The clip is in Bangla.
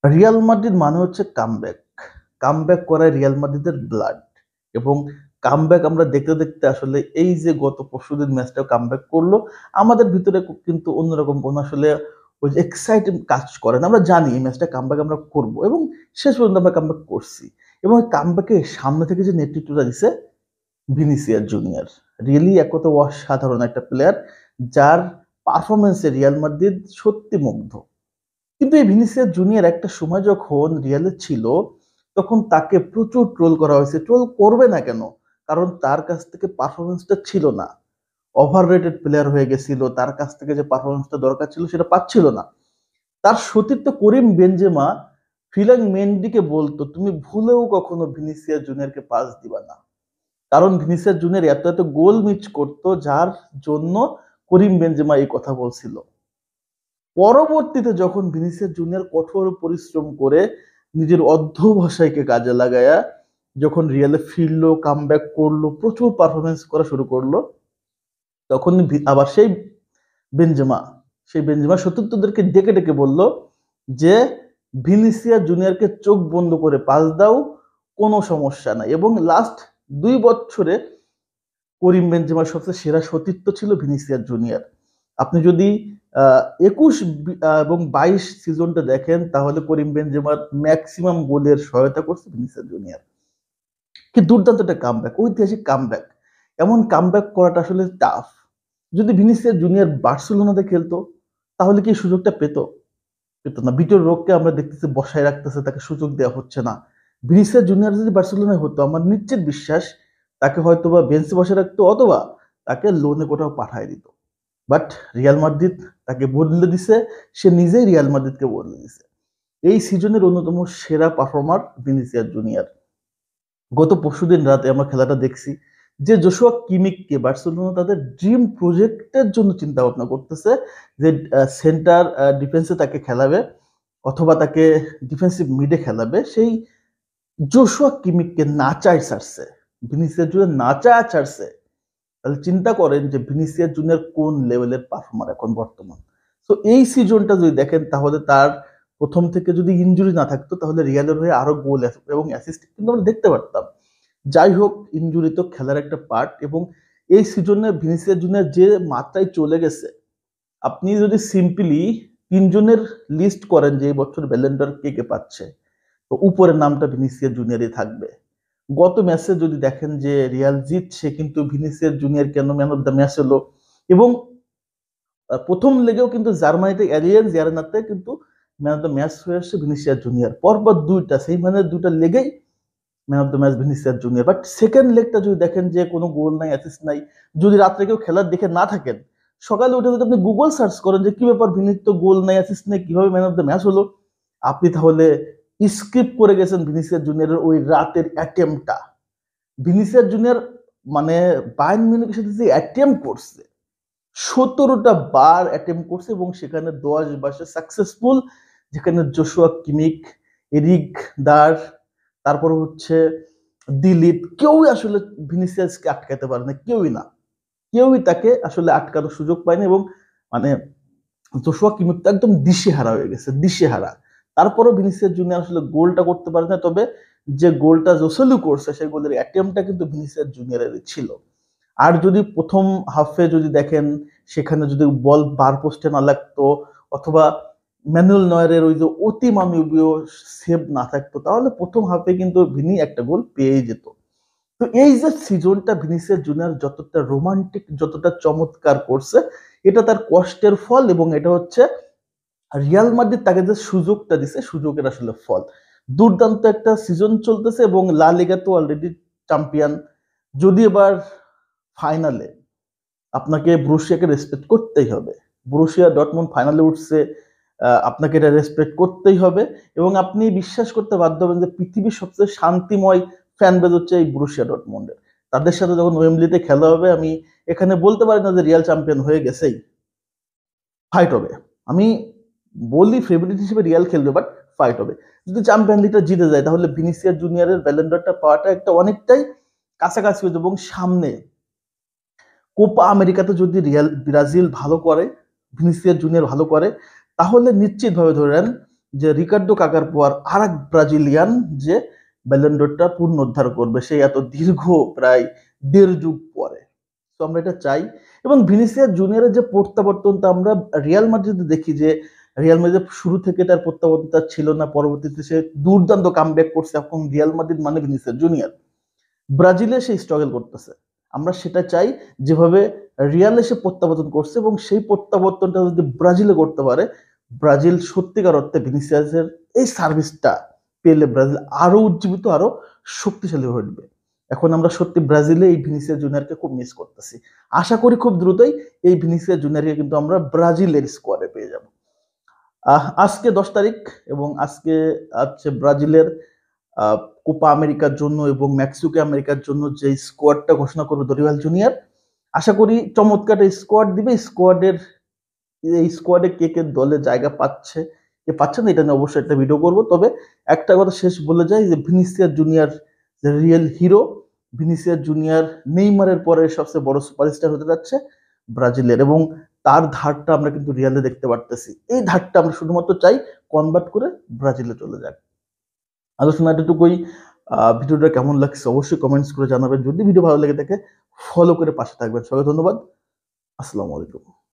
রিয়াল মাদ্রিদ মানে হচ্ছে কামব্যাক। কামব্যাক করায় রিয়াল মাদ্রিদের ব্লাড। এবং কামব্যাক আমরা দেখতে দেখতে আসলে এই যে গত পরশুদিন ম্যাচটা কামব্যাক করলো, আমাদের ভিতরে কিন্তু অন্যরকম কোন আসলে ওই যে এক্সাইটিং কাজ করে না। আমরা জানি এই ম্যাচটা কামব্যাক আমরা করব এবং শেষ পর্যন্ত আমরা কামব্যাক করছি। এবং ওই কামব্যাকে সামনে থেকে যে নেতৃত্বটা দিছে ভিনিসিয়াস জুনিয়র, রিয়েলি এক কথা অসাধারণ একটা প্লেয়ার, যার পারফরমেন্সে রিয়াল মাদ্রিদ সত্যি মুগ্ধ। কিন্তু এই ভিনিসিয়াস জুনিয়র একটা সময় যখন রিয়ালে ছিল, তখন তাকে প্রচুর ট্রোল করা হয়েছে। ট্রোল করবে না কেন? কারণ তার কাছ থেকে পারফরমেন্সটা ছিল না। ওভার রেটেড প্লেয়ার হয়ে গেছিল, তার কাছ থেকে যে পারফরমেন্সটা দরকার ছিল সেটা পাচ্ছিল না। তার সতীর্থ করিম বেনজেমা ফিলাং মেন্ডিকে বলতো, তুমি ভুলেও কখনো ভিনিসিয়াস জুনিয়রকে পাস দিবা না। কারণ ভিনিসিয়াস জুনিয়র এত এত গোল মিস করতো, যার জন্য করিম বেনজেমা এই কথা বলছিল। পরবর্তীতে যখন ভিনিসিয়াস জুনিয়র কঠোর পরিশ্রম করে নিজের অধ্যবসায়কে কাজে লাগায়া যখন রিয়ালে ফিরলো, কামব্যাক করলো, প্রচুর পারফরমেন্স করা শুরু করলো, তখন আবার বেনজেমা সেই বেনজেমা সতীর্থদেরকে ডেকে ডেকে বলল যে ভিনিসিয়াস জুনিয়রকে চোখ বন্ধ করে পাস দাও, কোনো সমস্যা নাই। এবং লাস্ট 2 বছরে করিম বেনজেমার সবচেয়ে সেরা সতীর্থ ছিল ভিনিসিয়াস জুনিয়র। আপনি যদি 21 এবং 22 সিজনটা দেখেন, তাহলে করিম বেনজেমার ম্যাক্সিমাম গোলের সহায়তা করছে ভিনিসিয়াস জুনিয়র। কি দুর্দান্ত একটা কামব্যাক, ঐতিহাসিক কামব্যাক। এমন কামব্যাক করাটা আসলে টাফ। যদি ভিনিসিয়াস জুনিয়র বার্সেলোনাতে খেলতো, তাহলে কি এই সুযোগটা পেত? পেত না। বিটর রোগকে আমরা দেখতেছি বসায় রাখতেছে, তাকে সুযোগ দেওয়া হচ্ছে না। ভিনিসিয়াস জুনিয়র যদি বার্সেলোনায় হতো, আমার নিশ্চিত বিশ্বাস তাকে হয়তো বা বেঞ্চে বসে রাখতো, অথবা তাকে লোনে কোথাও পাঠায় দিত। বাট রিয়াল মাদ্রিদ তাকে বদলে দিছে, সে নিজেই রিয়াল মাদ্রিদকে বদলে দিছে। এই সিজনের অন্যতম সেরা পারফর্মার ভিনিসিয়াস জুনিয়র। গত পরশুদিন রাতে আমরা খেলাটা দেখছি যে জোশুয়া কিমিককে বার্সেলোনা তাদের ড্রিম প্রজেক্টের জন্য চিন্তা ভাবনা করতেছে, যে সেন্টার ডিফেন্সে তাকে খেলাবে অথবা তাকে ডিফেন্সিভ মিডে খেলাবে। সেই জোশুয়া কিমিককে নাচায় ছাড়ছে, ভিনিসিয়াস জুনিয়র নাচায় ছাড়ছে। তাহলে চিন্তা করেন যে ভিনিসিয়াস জুনিয়র কোন লেভেলের পারফর্মার এখন বর্তমান। তো এই সিজনটা যদি দেখেন, তাহলে তার প্রথম থেকে যদি ইনজুরি না থাকতো, তাহলে রিয়ালের হয়ে আরো গোল এবং অ্যাসিস্ট কিন্তু আমরা দেখতে পারতাম। যাই হোক, ইনজুরি তো খেলার একটা পার্ট। এবং এই সিজনে ভিনিসিয়াস জুনিয়র যে মাত্রায় চলে গেছে, আপনি যদি সিম্পলি 3 জনের লিস্ট করেন যে এই বছর ব্যালেন্ডর কে কে পাচ্ছে, তো উপরের নামটা ভিনিসিয়াস জুনিয়রই থাকবে। গত ম্যাচে যদি দেখেন যে রিয়াল জিতছে, কিন্তু ভিনিসিয়াস জুনিয়র কেন ম্যান অফ দ্য ম্যাচ হলো। এবং প্রথম লেগেও কিন্তু জার্মানিতে অ্যালিয়েন্স অ্যারেনাতে কিন্তু ম্যান অফ দ্য ম্যাচ হয়ে আসছে ভিনিসিয়াস জুনিয়র। পরপর দুইটা সেই মানে দুইটা লেগেই man of the match Vinicius junior. But second লেগটা যদি দেখেন যে কোনো গোল নাই, অ্যাসিস্ট নাই, যদি রাত্রে কেউ খেলার দেখে না থাকেন, সকালে উঠে যদি আপনি গুগল সার্চ করেন যে কি ব্যাপার, ভিনির তো গোল নাই, অ্যাসিস্ট নাই, কিভাবে ম্যান অফ দ্য ম্যাচ হলো, আপনি তাহলে স্কিপ করে গেছেন ভিনিসিয়াস জুনিয়রের ওই রাতের অ্যাটেম্পটা। ভিনিসিয়াস জুনিয়র মানে বায়ার্ন মিউনিখের সাথে যে অ্যাটেম্প করছে, 17টা বার অ্যাটেম্প করছে এবং সেখানে 10 বার সাকসেসফুল। যেখানে জোশুয়া কিমিক, এরিক দার, তারপর হচ্ছে দিলীপ, কেউই আসলে ভিনিসিয়াসকে আটকাতে পারে না, কেউই না। কেউই তাকে আসলে আটকানোর সুযোগ পায়নি। এবং মানে জোশুয়া কিমিক তো একদম দিশেহারা হয়ে গেছে, দিশেহারা। তারপরও ভিনিসিয়াস জুনিয়র আসলে গোলটা করতে পারে না। তবে যে গোলটা জোসেলু করছে, সেই গোলের অ্যাটেম্পটা কিন্তু ভিনিসিয়াস জুনিয়রের ছিল। আর যদি প্রথম হাফে যদি দেখেন, সেখানে যদি বল বার পোস্টে না লাগতো, অথবা ম্যানুয়েল নয়ারের ওই যে অতি মানবীয় সেভ না থাকতো, তাহলে প্রথম হাফে কিন্তু ভিনি একটা গোল পেয়ে যেত। তো এই যে সিজনটা ভিনিসিয়াস জুনিয়র যতটা রোমান্টিক, যতটা চমৎকার করছে, এটা তার কষ্টের ফল। এবং এটা হচ্ছে রিয়াল মাদ্রিদ তাকে যে সুযোগটা দিছে, সুযোগের আসলে ফল। দুর্দান্ত একটা সিজন চলতেছে এবং লা লিগা তো অলরেডি চ্যাম্পিয়ন। যদি এবার ফাইনালে আপনাকে ব্রুসিয়াকে রেসপেক্ট করতেই হবে। ব্রুসিয়া ডটমুন্ড ফাইনালে উঠছে, আপনাকে এটা রেসপেক্ট করতেই হবে। এবং আপনি বিশ্বাস করতে বাধ্য হবেন যে পৃথিবীর সবচেয়ে শান্তিময় ফ্যান বেজ হচ্ছে এই ব্রুসিয়া ডটমুন্ডের। তাদের সাথে যখন ওয়েম্বলিতে খেলা হবে, আমি এখানে বলতে পারি না যে রিয়াল চ্যাম্পিয়ন হয়ে গেছেই, ফাইট হবে। আমি বলি ফেভারিট হিসেবে রিয়াল খেলবে, বাট ফাইট হবে। যদি চ্যাম্পিয়ন লিগটা জিতে যায়, তাহলে ভিনিসিয়াস জুনিয়রের ব্যালেন্ডরটা পাওয়াটা একটা অনেকটাই কাছাকাছি হয়ে যাবে। এবং সামনে কোপা আমেরিকাতে যদি ব্রাজিল ভালো করে, ভিনিসিয়াস জুনিয়র ভালো করে, তাহলে নিশ্চিতভাবে ধরে নেন যে রিকার্ডো কাকার পর আরেক ব্রাজিলিয়ান যে ব্যালন ড'রটা পুনরুদ্ধার করবে, সেই এত দীর্ঘ প্রায় 1.5 যুগ পরে। তো আমরা এটা চাই। এবং ভিনিসিয়াস জুনিয়রের যে প্রত্যাবর্তনটা আমরা রিয়াল মাদ্রিদে দেখি, যে রিয়াল মাদ্রিদ শুরু থেকে তার প্রত্যাবর্তনটা ছিল না, পরবর্তীতে সে দুর্দান্ত কামব্যাক করছে। এখন রিয়াল মাদ্রিদ মানে ভিনিসিয়াস জুনিয়র। ব্রাজিলে সে স্ট্রাগল করতেছে, আমরা সেটা চাই। যেভাবে রিয়ালে সে প্রত্যাবর্তন করছে, এবং সেই প্রত্যাবর্তনটা যদি ব্রাজিলে করতে পারে, ব্রাজিল সত্যিকার অর্থে ভিনিসিয়াসের এই সার্ভিসটা পেলে ব্রাজিল আরো উজ্জীবিত, আরো শক্তিশালী হয়ে উঠবে। এখন আমরা সত্যি ব্রাজিলে এই ভিনিসিয়াস জুনিয়রকে খুব মিস করতেছি। আশা করি খুব দ্রুতই এই ভিনিসিয়াস জুনিয়রকে কিন্তু আমরা ব্রাজিলের স্কোয়াডে পেয়ে যাব। আজকে 10 তারিখ, এবং আজকে আছে ব্রাজিলের কোপা আমেরিকার জন্য এবং মেক্সিকো আমেরিকার জন্য যে স্কোয়াডটা ঘোষণা করবে দরিয়াল জুনিয়র। আশা করি চমৎকার স্কোয়াড দিবে। এই স্কোয়াডে কে কে দলে জায়গা পাচ্ছে, কে পাচ্ছে না, এটা নিয়ে অবশ্যই একটা ভিডিও করব। তবে একটা কথা শেষ বলে যাই, যে ভিনিসিয়াস জুনিয়র যে রিয়েল হিরো। ভিনিসিয়াস জুনিয়র নেইমারের পরে সবচেয়ে বড় সুপারস্টার হতে যাচ্ছে ব্রাজিলের, এবং তার ধারটা আমরা কিন্তু রিয়ালে দেখতে পারতেছি। এই ধারটা আমরা শুধুমাত্র চাই কনভার্ট করে ব্রাজিলে চলে যাক। আলোচনা এতটুকুই। ভিডিওটা কেমন লাগছে অবশ্যই কমেন্টস করে জানাবেন। যদি ভিডিও ভালো লেগে থাকে ফলো করে পাশে থাকবেন। সবাই ধন্যবাদ। আসসালামু আলাইকুম।